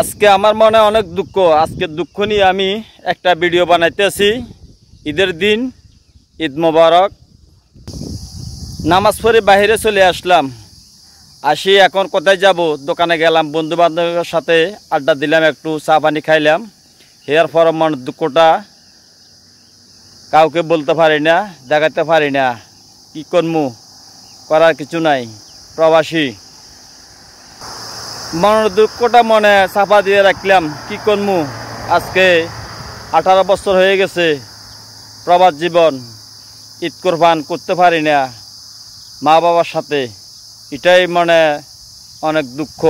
আজকে আমার মনে অনেক দুঃখ। আজকে দুঃখ নিয়ে আমি একটা ভিডিও বানাইতেছি। ঈদের দিন, ঈদ মোবারক। নামাজ পড়ে বাইরে চলে আসলাম। আসি এখন কোথায় যাব? দোকানে গেলাম, বন্ধু বান্ধবের সাথে আড্ডা দিলাম, একটু চা পানি খাইলাম। এর পর মনের দুঃখটা কাউকে বলতে পারি না, দেখাতে পারি না। কি করবো, করার কিছু নাই। প্রবাসী মনের দুঃখটা মনে চাপা দিয়ে রাখলাম। কি করবো, আজকে 18 বছর হয়ে গেছে প্রবাস জীবন। ঈদ কোরবান করতে পারি না মা বাবার সাথে, এটাই মনে অনেক দুঃখ।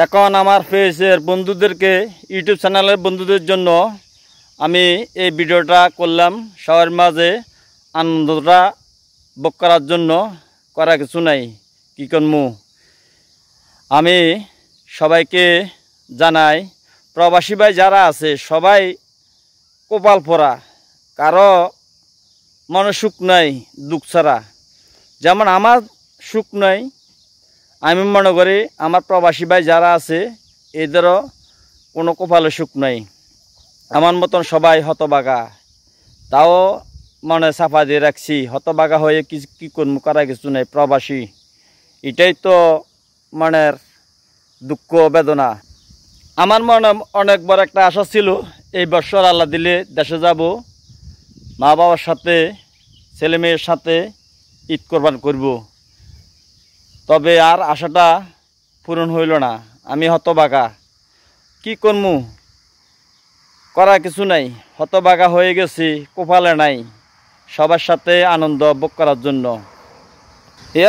এখন আমার ফেসের বন্ধুদেরকে, ইউটিউব চ্যানেলের বন্ধুদের জন্য আমি এই ভিডিওটা করলাম, সবার মাঝে আনন্দটা ভোগ করার জন্য। করা কিছু নাই, কি করবো। আমি সবাইকে জানাই, প্রবাসী ভাই যারা আছে সবাই কপাল পোড়া, কারো মনে সুখ নাই দুঃখ ছাড়া। যেমন আমার সুখ নাই, আমি মনে করি আমার প্রবাসী ভাই যারা আছে এদেরও কোনো কপালে সুখ নাই। আমার মতন সবাই হতবাগা, তাও মনে চাপা দিয়ে রাখছি। হতবাগা হয়ে কি করবো, করা কিছু নাই। প্রবাসী, এটাই তো মনের দুঃখ বেদনা। আমার মনে অনেক বড় একটা আশা ছিল, এই বছর আল্লাহ দিলে দেশে যাব, মা বাবার সাথে ছেলে মেয়ের সাথে ঈদ কোরবান করব। তবে আর আশাটা পূরণ হইল না। আমি হতবাগা, কি করবো, করার কিছু নাই। হতবাগা হয়ে গেছি, কপালে নাই সবার সাথে আনন্দ ভোগ করার জন্য।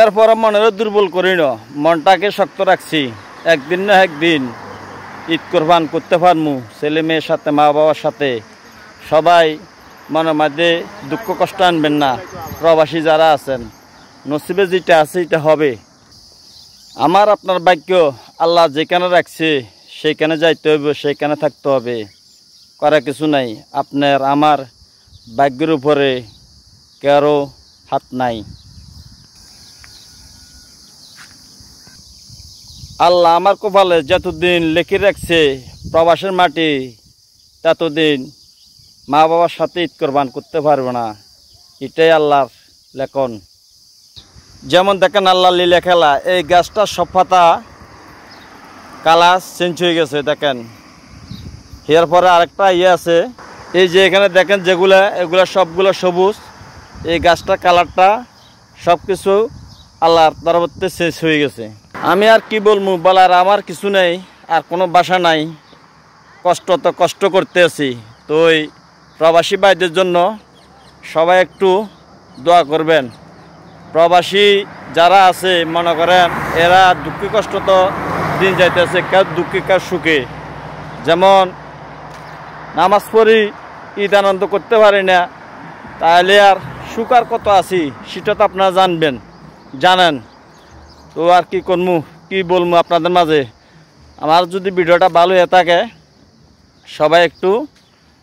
এর পর মনের দুর্বল করি না, মনটাকে শক্ত রাখছি। একদিন না একদিন ঈদ কোরবান করতে পারবো ছেলে মেয়ের সাথে, মা বাবার সাথে। সবাই মনের মধ্যে দুঃখ কষ্ট আনবেন না। প্রবাসী যারা আছেন, নসিবে যেটা আছে এটা হবে। আমার আপনার ভাগ্য আল্লাহ যেখানে রাখছে সেইখানে যাইতে হবে, সেইখানে থাকতে হবে। করা কিছু নাই। আপনার আমার ভাগ্যের উপরে কারো হাত নাই। আল্লাহ আমার কপালে যতদিন লেখে রাখছে প্রবাসের মাটি, ততদিন মা বাবার সাথে ঈদ কোরবান করতে পারবে না। এটাই আল্লাহর লেখন। যেমন দেখেন আল্লাহ লীলা খেলা, এই গাছটা সব পাতা কালার চেঞ্জ হয়ে গেছে দেখেন। এর পরে আরেকটা আছে, এই যে এখানে দেখেন যেগুলা, এগুলা সবগুলো সবুজ। এই গাছটার কালারটা সব কিছু আল্লাহর দরবারতে চেঞ্জ হয়ে গেছে। আমি আর কি বলবো, বলার আমার কিছু নেই, আর কোনো বাসা নাই। কষ্ট করতে আছি। তো ওই প্রবাসী ভাইদের জন্য সবাই একটু দোয়া করবেন। প্রবাসী যারা আছে মনে করেন এরা দুঃখে কষ্ট তো দিন যাইতেছে, কেউ দুঃখে কেউ সুখে। যেমন নামাজ পড়ি, ঈদ আনন্দ করতে পারি না, তাহলে আর সুখ আর কত আছি সেটা তো আপনারা জানেন। তো আর কি করবো, কি বলবো আপনাদের মাঝে। আমার যদি ভিডিওটা ভালো হয়ে থাকে সবাই একটু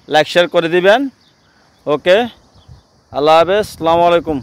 লাইক শেয়ার করে দিবেন। ওকে, আল্লাহ হাফেজ, আসসালামু আলাইকুম।